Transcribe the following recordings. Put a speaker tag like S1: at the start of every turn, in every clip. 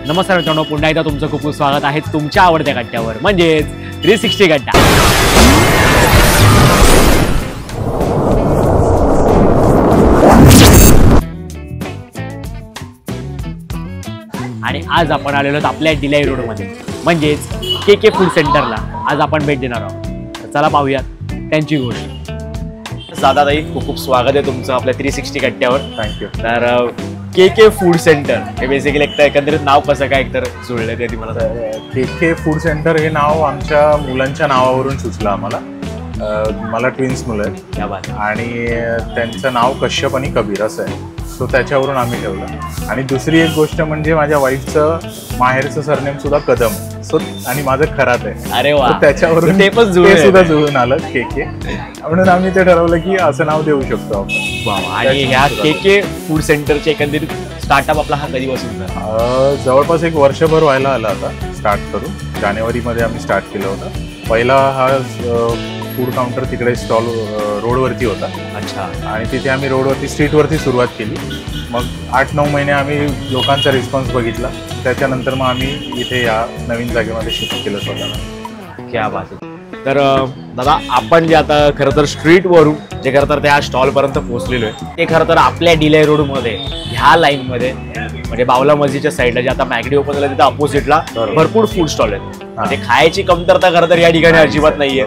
S1: नमस्कार मित्रांनो, पुन्हा एकदा तुमचं खूप खूप स्वागत आहे तुमच्या आवडत्या गड्ड्यावर म्हणजेच 360 गड्डा. आणि आज आपण आलेलो आहोत आपल्या डिलाई रोड मध्ये म्हणजेच के फूड सेंटरला आज आपण भेट देणार आहोत. तर चला पाहूयात त्यांची गोष्ट. दादाताई, खूप खूप स्वागत आहे तुमचं आपल्या 360 गड्ड्यावर.
S2: थँक्यू.
S1: तर के फूड सेंटर हे बेसिकली एकंदरीत नाव कसं काय एकतर जुळलं ते मला.
S2: के फूड सेंटर हे नाव आमच्या मुलांच्या नावावरून सुचलं आम्हाला. मला ट्विन्स मुलं आहेत आणि त्यांचं नाव कश्यप आणि कबीर असं आहे. सो त्याच्यावरून आम्ही ठेवलं. आणि दुसरी एक गोष्ट म्हणजे माझ्या वाईफचं माहेरचं सरनेम सुद्धा कदम. सो आणि माझं खरात आहे.
S1: अरे वा,
S2: त्याच्यावरून
S1: ते
S2: सुद्धा जुळून आलं के म्हणून आम्ही ते ठरवलं की असं नाव देऊ शकतो आपण.
S1: आणि ह्या के फूड सेंटरचे एकंदरीत स्टार्टअप आपला हा कधीपासून झाला?
S2: जवळपास एक वर्षभर व्हायला आलं आता स्टार्ट करून. जानेवारीमध्ये आम्ही स्टार्ट केलं होतं. पहिला हा फूड काउंटर तिकडे स्टॉल रोडवरती होता.
S1: अच्छा.
S2: आणि तिथे आम्ही रोडवरती स्ट्रीटवरती सुरुवात केली. मग 8-9 महिने आम्ही लोकांचा रिस्पॉन्स बघितला. त्याच्यानंतर मग आम्ही इथे या नवीन जागेमध्ये शिफ्ट केलं स्वतःला.
S1: क्या बात आहे. तर दादा, आपण जे आता खरं तर स्ट्रीटवरून जे खरं तर त्या स्टॉलपर्यंत पोहोचलेलो आहे ते खरं तर आपल्या डिलाई रोडमध्ये ह्या लाईनमध्ये म्हणजे बावला मस्जिदच्या साईडला जे आता मॅगडी ओपन झालं तिथं अपोजिटला भरपूर फूड स्टॉल आहेत. म्हणजे खायची कमतरता खरं तर या ठिकाणी अजिबात नाहीये.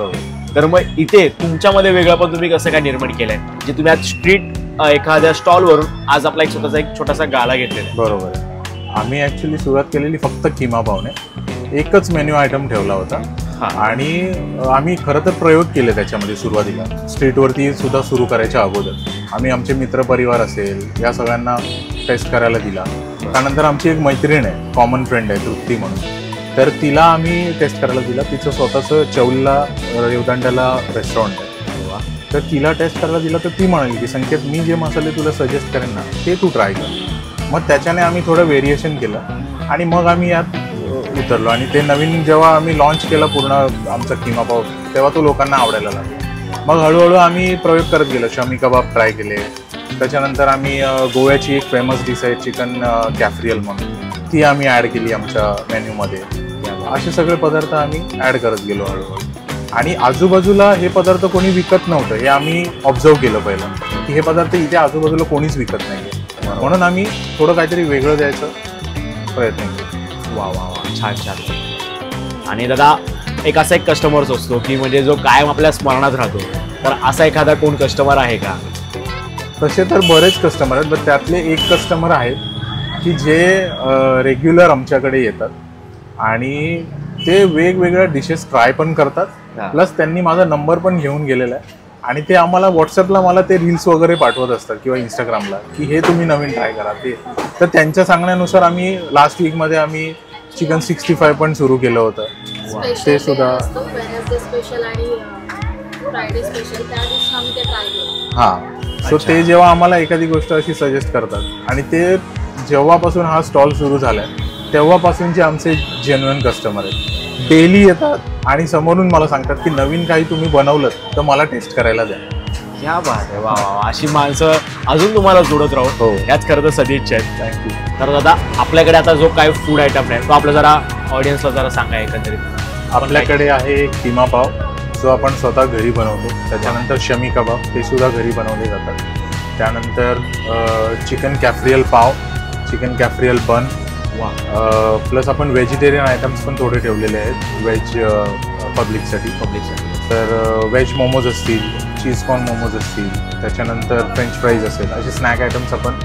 S1: तर मग इथे तुमच्यामध्ये वेगळं पण तुम्ही कसं काय निर्माण केलंय जे तुम्ही आज स्ट्रीट एखाद्या स्टॉलवरून आज आपला एक छोटासा गाला घेतलेला आहे?
S2: बरोबर आहे. आम्ही ऍक्च्युली सुरुवात केलेली फक्त किमा पावने. एकच मेन्यू आयटम ठेवला होता. आणि आम्ही खरं तर प्रयोग केले त्याच्यामध्ये. सुरुवातीला स्ट्रीटवरती सुद्धा सुरू करायच्या अगोदर आम्ही आमचे मित्रपरिवार असेल या सगळ्यांना टेस्ट करायला दिला. त्यानंतर आमची एक मैत्रीण आहे, कॉमन फ्रेंड आहे तृप्ती म्हणून, तर तिला आम्ही टेस्ट करायला दिला. तिचं स्वतःचं चौलला रेवदंड्याला रेस्टॉरंट आहे. तर तिला टेस्ट करायला दिला तर ती म्हणाली की संकेत, मी जे मसाले तुला सजेस्ट करेन ना ते तू ट्राय कर. मग त्याच्याने आम्ही थोडं व्हेरिएशन केलं आणि मग आम्ही यात उतरलो. आणि ते नवीन जेव्हा आम्ही लॉन्च केला पूर्ण आमचा किमा पाव तेव्हा तो लोकांना आवडायला लागला. मग हळूहळू आम्ही प्रयोग करत गेलो. शमी कबाब ट्राय केले. त्याच्यानंतर आम्ही गोव्याची एक फेमस डिश आहे चिकन कॅफ्रियल म्हणून, ती आम्ही ॲड केली आमच्या मेन्यूमध्ये. असे सगळे पदार्थ आम्ही ॲड करत गेलो हळूहळू. आणि आजूबाजूला हे पदार्थ कोणी विकत नव्हतं हे आम्ही ऑब्झर्व केलं पहिलं की हे पदार्थ इथे आजूबाजूला कोणीच विकत नाही. म्हणून आम्ही थोडं काहीतरी वेगळं द्यायचं प्रयत्न केला.
S1: वा वा वा, छान छान. आणि दादा, एक असा एक कस्टमर्स असतो की म्हणजे जो कायम आपल्या स्मरणात राहतो. तर असा एखादा कोण कस्टमर आहे का?
S2: तसे तर बरेच कस्टमर आहेत, पण त्यातले एक कस्टमर आहेत की जे रेग्युलर आमच्याकडे येतात आणि ते वेगवेगळ्या डिशेस ट्राय पण करतात. प्लस त्यांनी माझा नंबर पण घेऊन गेलेला आहे आणि ते आम्हाला व्हॉट्सअपला मला ते रील्स वगैरे पाठवत असतात किंवा इंस्टाग्रामला की हे तुम्ही नवीन ट्राय करा ते. तर त्यांच्या सांगण्यानुसार आम्ही लास्ट वीकमध्ये आम्ही चिकन 65 पण सुरू केलं होतं. ते सुद्धा हां. सो ते जेव्हा आम्हाला एखादी गोष्ट अशी सजेस्ट करतात आणि ते जेव्हापासून हा स्टॉल सुरू झाला आहे तेव्हापासूनचे आमचे जेन्युइन कस्टमर आहेत. डेली येतात आणि समोरून मला सांगतात की नवीन काही तुम्ही बनवलं तर मला टेस्ट करायला द्या.
S1: क्या बात आहे. वा वा, अशी माणसं अजून तुम्हाला जोडत राहू.
S2: हो,
S1: याच खरं तर सदिच्छा आहेत.
S2: थँक्यू.
S1: तर दादा, आपल्याकडे आता जो काय फूड आयटम आहे तो आपला जरा ऑडियन्सला जरा सांगा एकंदरीत.
S2: आपल्याकडे आहे किमा पाव जो आपण स्वतः घरी बनवतो. त्याच्यानंतर शमी कबाब ते सुद्धा घरी बनवले जातात. त्यानंतर चिकन कॅफ्रियल पाव, चिकन कॅफ्रियल बन. प्लस आपण व्हेजिटेरियन आयटम्स पण थोडे ठेवलेले आहेत व्हेज पब्लिकसाठी. तर व्हेज मोमोज असतील, चीज कॉर्न मोमोज असतील, त्याच्यानंतर फ्रेंच फ्राईज असेल, असे स्नॅक आयटम्स आपण.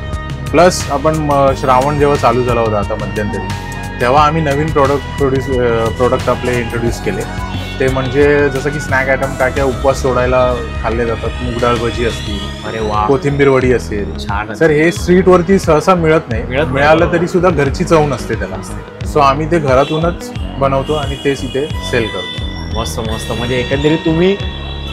S2: प्लस आपण श्रावण जेव्हा चालू झाला होता आता मध्यंतरी तेव्हा आम्ही नवीन प्रोडक्ट आपले इंट्रोड्यूस केले. ते म्हणजे जसं की स्नॅक आयटम काय काय उपवास सोडायला खाल्ले जातात. मूग डाळ भजी असतील,
S1: अरे वा,
S2: कोथिंबीर वडी असेल.
S1: छान.
S2: सर हे स्ट्रीटवरती सहसा मिळत नाही. मिळालं तरी सुद्धा घरची चव नसते त्याला. सो आम्ही ते घरातूनच बनवतो आणि तेच इथे सेल करतो.
S1: मस्त मस्त. म्हणजे एकंदरीत तुम्ही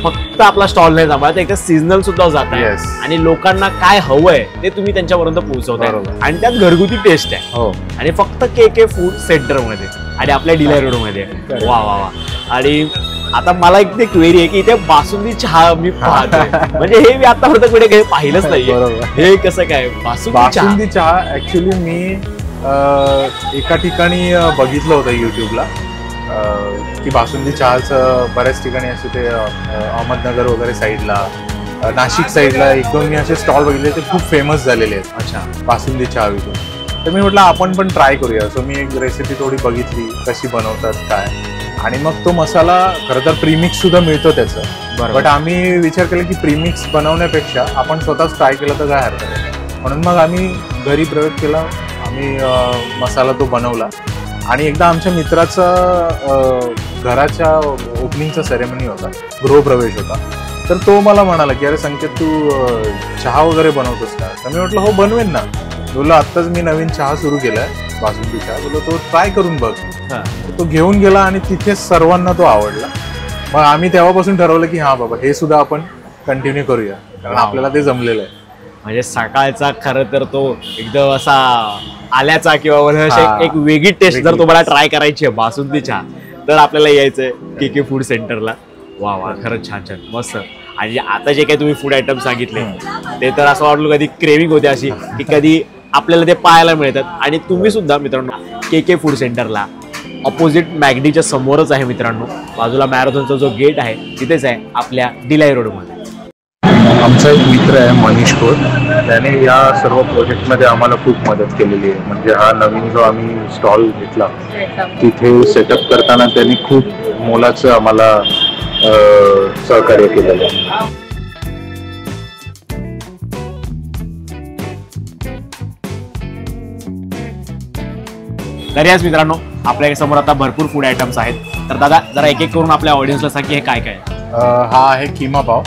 S1: फक्त आपला स्टॉल नाही सांभाळत, एक सीझनल सुद्धा जात आहे आणि लोकांना काय हवंय ते तुम्ही त्यांच्यापर्यंत पोहोचवताय आणि त्यात घरगुती टेस्ट आहे.
S2: हो.
S1: आणि फक्त के फूड सेंटर मध्ये आणि आपल्या डिलाई रोड मध्ये. वा वा वा. आणि आता मला एक क्वेरी आहे की इथे बासुंदी चहा मी पाहतोय, म्हणजे हे मी आतापर्यंत कुठे काही पाहिलंच नाहीये. हे कसं काय बासुंदी
S2: चहा? ऍक्च्युली मी एका ठिकाणी बघितलं होतं यूट्यूबला की बासुंदी चहाचं बऱ्याच ठिकाणी असे ते अहमदनगर वगैरे साईडला, नाशिक साईडला 1-2 मी असे स्टॉल बघितले ते खूप फेमस झालेले आहेत. अच्छा, बासुंदी चहा विकून. तर मी म्हटलं आपण पण ट्राय करूया. सो मी एक रेसिपी थोडी बघितली कशी बनवतात काय, आणि मग तो मसाला खरं तर प्रीमिक्स सुद्धा मिळतो त्याचं. बट आम्ही विचार केला की प्रीमिक्स बनवण्यापेक्षा आपण स्वतःच ट्राय केलं तर काय हरकत आहे. म्हणून मग आम्ही घरी प्रयोग केला. आम्ही मसाला तो बनवला आणि एकदा आमच्या मित्राचा घराच्या ओपनिंगचा सेरेमनी होता, गृहप्रवेश होता. तर तो मला म्हणाला की अरे संकेत तू चहा वगैरे बनवतोस का? तर मी म्हटलं हो बनवेन ना. बोललो आत्ताच मी नवीन चहा सुरू केलाय बासुंदी चहा. बोललो तो ट्राय करून बघ. तो घेऊन गेला आणि तिथे सर्वांना तो आवडला. मग आम्ही तेव्हापासून ठरवलं की हा बाबा हे सुद्धा आपण कंटिन्यू करूया, कारण आपल्याला ते जमलेलं आहे.
S1: म्हणजे सकाळचा खरं तर तो एकदम असा आल्याचा किंवा एक वेगळी टेस्ट जर तुम्हाला ट्राय करायची आहे बासुंदी चहा, तर आपल्याला यायचंय के फूड सेंटरला. वा वा, खरंच छान छान मस्त. आणि आता जे काही तुम्ही फूड आयटम सांगितले ते तर असं वाटलं कधी क्रेविंग होते अशी की कधी आपल्याला ते पाहायला मिळतात. आणि तुम्ही सुद्धा मित्रांनो के फूड सेंटरला ऑपोजिट मॅगडीच्या समोरच आहे मित्रांनो. बाजूला मॅरेथॉनचा जो गेट आहे तिथेच आहे आपल्या डिलाई रोडमध्ये.
S2: आमचा एक मित्र आहे मनीष खोत, त्याने या सर्व प्रोजेक्टमध्ये आम्हाला खूप मदत केलेली आहे. म्हणजे हा नवीन जो आम्ही स्टॉल घेतला तिथे सेटअप करताना त्यांनी खूप मोलाचं आम्हाला सहकार्य केलेलं आहे.
S1: तर याच मित्रांनो आपल्या समोर आता भरपूर फूड आयटम्स आहेत. तर दादा जरा एक एक करून आपल्या ऑडियन्सला सांग की हे काय काय.
S2: हा आहे किमा पाव.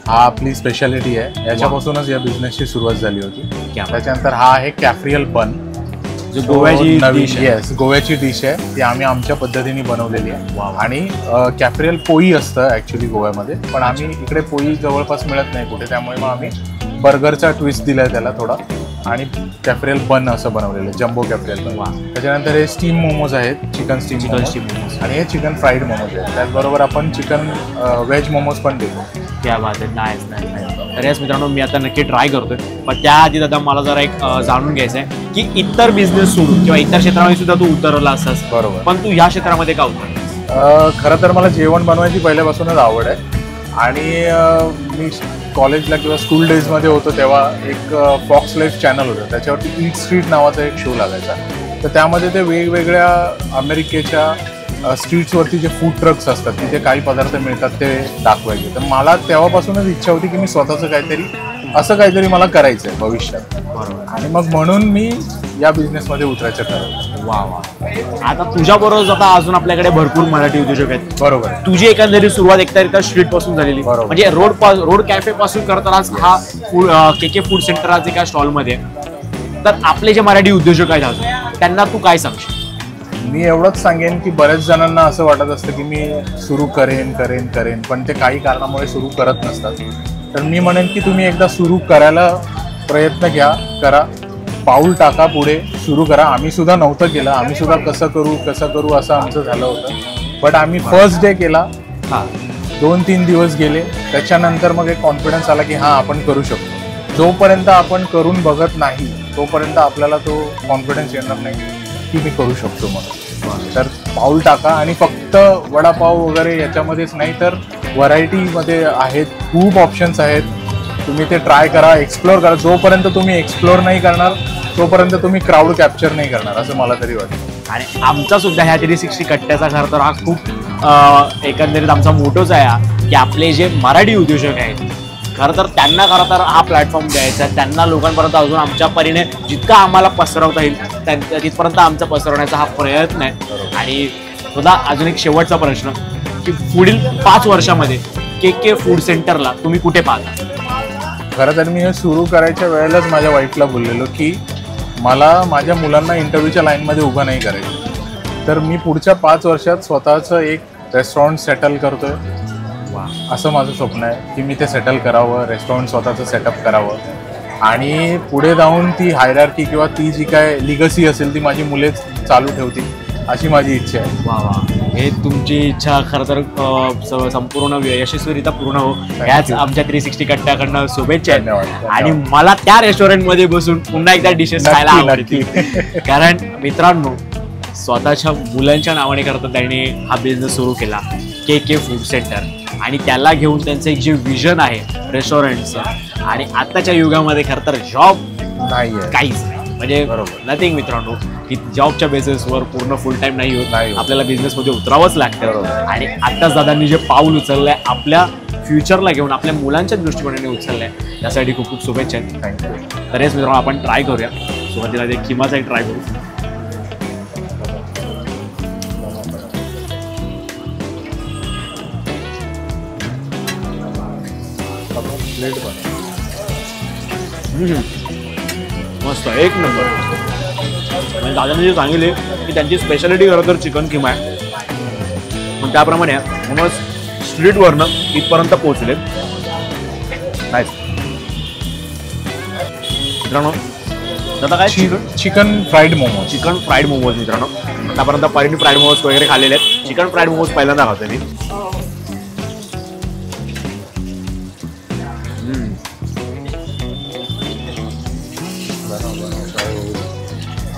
S2: हा आपली स्पेशालिटी आहे. याच्यापासूनच या बिझनेसची सुरुवात झाली होती. त्याच्यानंतर हा आहे कॅफ्रियल बन, जो गोव्याची डिश आहे. गोव्याची डिश आहे ती आम्ही आमच्या पद्धतीने बनवलेली आहे. आणि कॅफ्रियल पोई असतं ॲक्च्युली गोव्यामध्ये, पण आम्ही इकडे पोई जवळपास मिळत नाही कुठे, त्यामुळे मग आम्ही बर्गरचा ट्विस्ट दिलाय त्याला थोडा, आणि कॅफ्रियल बन असं बनवलेलं आहे, जम्बो कॅफ्रियल बन. त्याच्यानंतर हे स्टीम मोमोज आहेत, चिकन स्टीम मोमोज, आणि हे चिकन फ्राईड मोमोज आहेत. त्याचबरोबर आपण चिकन व्हेज मोमोज पण देतो.
S1: त्या बात आहे. नाही तर याच मित्रांनो मी आता नक्की ट्राय करतोय. पण त्याआधी दादा मला जरा एक जाणून घ्यायचं आहे की इतर बिझनेस सोडून किंवा इतर क्षेत्रामध्ये सुद्धा तू उतरला असतास, बरोबर, पण तू या क्षेत्रामध्ये का उतरलास?
S2: खरं तर मला जेवण बनवायची पहिल्यापासूनच आवड आहे. आणि मी कॉलेजला किंवा स्कूल डेजमध्ये होतो तेव्हा एक फॉक्स लाईफ चॅनल होतं, त्याच्यावरती ईट स्ट्रीट नावाचा एक शो लागायचा. तर त्यामध्ये ते वेगवेगळ्या अमेरिकेच्या स्ट्रीट्सवरती जे फूड ट्रक्स असतात तिथे काही पदार्थ मिळतात ते दाखवायचे. तर मला तेव्हापासूनच इच्छा होती की मी स्वतःचं काहीतरी मला करायचं आहे भविष्यात. आणि मग म्हणून मी या बिझनेसमध्ये उतरायचं ठरवलं.
S1: वा वा. आता तुझ्याबरोबर आता अजून आपल्याकडे भरपूर मराठी उद्योजक आहेत.
S2: बरोबर.
S1: तुझी एकंदरीत सुरुवात एकतर स्ट्रीट पासून झालेली, म्हणजे रोड कॅफे पासून करताना हा के फूड सेंटर आज एका स्टॉलमध्ये. तर आपले जे मराठी उद्योजक आहेत अजून त्यांना तू काय सांगशील?
S2: मी एवढंच सांगेन की बऱ्याच जणांना असं वाटत असतं की मी सुरू करेन, पण ते काही कारणामुळे सुरू करत नसतात. तर मी म्हणेन की तुम्ही एकदा सुरू करायला प्रयत्न करा, पाऊल टाका, पुढे सुरू करा. आम्ही सुद्धा नव्हतं केलं, आम्ही सुद्धा कसं करू असं आमचं झालं होतं. बट आम्ही फर्स्ट डे केला, 2-3 दिवस गेले, त्याच्यानंतर मग एक कॉन्फिडन्स आला की हां आपण करू शकतो. जोपर्यंत आपण करून बघत नाही तोपर्यंत आपल्याला तो कॉन्फिडन्स येणार नाही की मी करू शकतो म्हणून. तर पाऊल टाका. आणि फक्त वडापाव वगैरे याच्यामध्येच नाही तर व्हरायटीमध्ये आहेत, खूप ऑप्शन्स आहेत. तुम्ही ते ट्राय करा, एक्सप्लोर करा. जोपर्यंत तुम्ही एक्सप्लोर नाही करणार तोपर्यंत तुम्ही क्राऊड कॅप्चर नाही करणार असं मला तरी वाटतं.
S1: आणि आमचा सुद्धा ह्या 360 कट्ट्याचा खरं तर हा खूप एकंदरीत आमचा मोटोच आहे की आपले जे मराठी उद्योजक आहेत खरं तर त्यांना खरं तर हा प्लॅटफॉर्म द्यायचा, त्यांना लोकांपर्यंत अजून आमच्या परीने जितका आम्हाला पसरवता येईल तिथपर्यंत आमचा पसरवण्याचा हा प्रयत्न आहे. आणि सुद्धा अजून एक शेवटचा प्रश्न की पुढील 5 वर्षामध्ये के फूड सेंटरला तुम्ही कुठे पाहता?
S2: खरं तर मी हे सुरू करायच्या वेळेलाच माझ्या वाईफला बोललेलो की मला माझ्या मुलांना इंटरव्ह्यूच्या लाईनमध्ये उभं नाही करायचं. तर मी पुढच्या 5 वर्षात स्वतःचं एक रेस्टॉरंट सेटल करतोय. असं माझं स्वप्न आहे की मी ते सेटल करावं, रेस्टॉरंट स्वतःचं सेटअप करावं, आणि पुढे जाऊन ती हायरार्की किंवा ती जी काय लिगसी असेल ती माझी मुलेच चालू ठेवतील अशी माझी इच्छा आहे.
S1: वा वा. हे तुमची इच्छा खरं तर संपूर्ण यशस्वीरित्या पूर्ण हो याच आमच्या 360 कट्ट्याकडनं शुभेच्छा आहेत. आणि मला त्या रेस्टॉरंटमध्ये बसून पुन्हा एकदा डिशेस खायला आवडतील. कारण मित्रांनो, स्वतःच्या मुलांच्या नावाने करता त्यांनी हा बिझनेस सुरू केला, के फूड सेंटर. आणि त्याला घेऊन त्यांचं एक जे विजन आहे रेस्टॉरंटचं, आणि आताच्या युगामध्ये खरं तर जॉब
S2: नाही
S1: काहीच नाही, म्हणजे नथिंग मित्रांनो, की जॉबच्या बेसिसवर पूर्ण फुल टाइम नाही होत. आपल्याला बिझनेसमध्ये उतरावंच लागतं. आणि आत्ताच दादांनी जे पाऊल उचललंय आपल्या फ्युचरला घेऊन, आपल्या मुलांच्या दृष्टिकोनाने उचललंय, त्यासाठी खूप खूप शुभेच्छा आहेत.
S2: थँक्यू.
S1: तर हेच मित्रांनो, आपण ट्राय करूया. सुरुवातीला ते किमाचा एक ट्राय करू. मस्त, एक नंबर. म्हणजे दादाने जे सांगितले की त्यांची स्पेशालिटी खरं तर चिकन किमा आहे, पण त्याप्रमाणे म्हणूनच स्ट्रीटवरनं इथपर्यंत पोहोचले. नाईस. मित्रांनो, आता काय
S2: chicken fried momos.
S1: Chicken fried momos मित्रांनो, आतापर्यंत परीने फ्राईड मोमोज वगैरे खाल्लेले आहेत. चिकन फ्राईड मोमोज पहिल्यांदा खातो मी.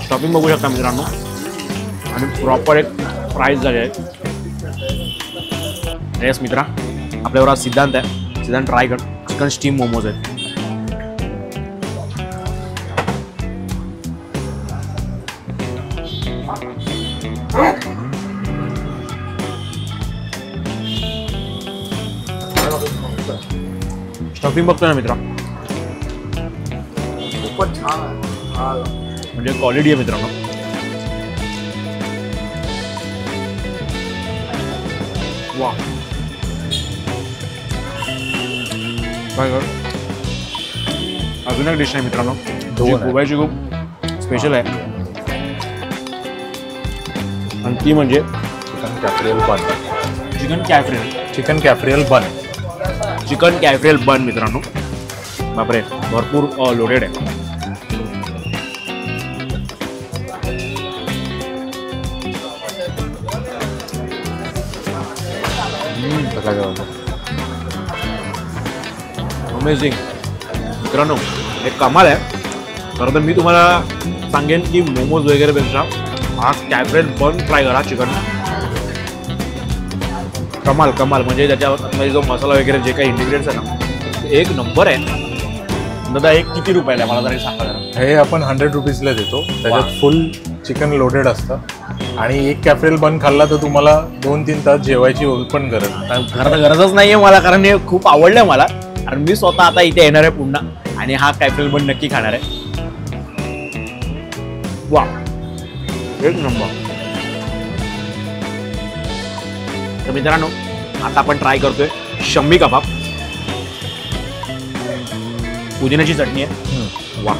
S1: स्टॉपिंग बघू शकता मित्रांनो, आणि प्रॉपर एक फ्राईज झाले आहेत. येस मित्रा, आपल्यावर आज सिद्धांत आहे. सिद्धांत ट्राय कर. चिकन स्टीम मोमोज आहेत. स्टफिंग बघतोय ना मित्रा, खूपच छान आहे. म्हणजे क्वालिटी आहे मित्रांनो. वा, काय कर. अजून एक डिश आहे मित्रांनो, जी गोव्याची खूप स्पेशल आहे, आणि ती म्हणजे
S2: चिकन कॅफ्रियल बन.
S1: चिकन कॅफ्रियल बन मित्रांनो. बापरे, भरपूर लोडेड आहे. अमेझिंग मित्रांनो, एक कमाल आहे. खरं तर मी तुम्हाला सांगेन की मोमोज वगैरेपेक्षा हा कॅफ्रियल बन ट्राय करा. चिकन कमाल. म्हणजे त्याच्यामध्ये जो मसाला वगैरे जे काही इंग्रेडियंट्स आहे ना, एक नंबर आहे. दादा, एक किती रुपयाला आहे मला तरी सांगा जरा.
S2: हे आपण 100 रुपीजला देतो. त्याच्यात फुल चिकन लोडेड असतं, आणि एक कॅफ्रियल बन खाल्ला तर तुम्हाला 2-3 तास जेवायची पण गरज नाही.
S1: खरं तर गरजच नाही आहे मला, कारण हे खूप आवडलं मला. आणि मी स्वतः आता इथे येणार आहे पुन्हा, आणि हा कॅफ्रियल बन नक्की खाणार आहे. वा, एक नंबर. तर मित्रांनो, आता आपण ट्राय करतोय शम्मी कबाब. पुदिन्याची चटणी आहे. वा,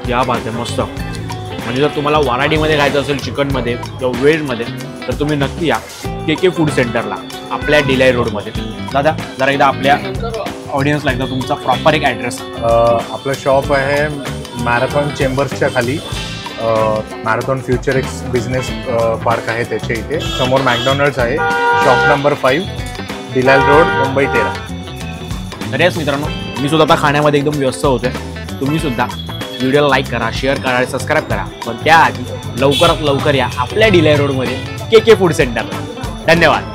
S1: या बात आहे, मस्त. म्हणजे जर तुम्हाला व्हरायटीमध्ये खायचं असेल चिकनमध्ये किंवा व्हेजमध्ये, तर तुम्ही नक्की या के फूड सेंटरला, आपल्या डिलाई रोडमध्ये. दादा, जरा एकदा आपल्या ऑडियन्सला एकदा तुमचा प्रॉपर एक ॲड्रेस.
S2: आपलं शॉप आहे मॅरेथॉन चेंबर्सच्या खाली. Marathon future X business park आहे त्याच्या इथे समोर. मॅकडॉनल्ड्स आहे. Shop number 5, Delisle road, Mumbai 13.
S1: तर हेच मित्रांनो, मी सुद्धा आता खाण्यामध्ये एकदम व्यस्त होते. तुम्ही सुद्धा व्हिडिओला लाईक करा, शेअर करा आणि सबस्क्राईब करा. पण त्याआधी लवकरात लवकर या आपल्या डिलाई रोडमध्ये के फूड सेंटरला. धन्यवाद.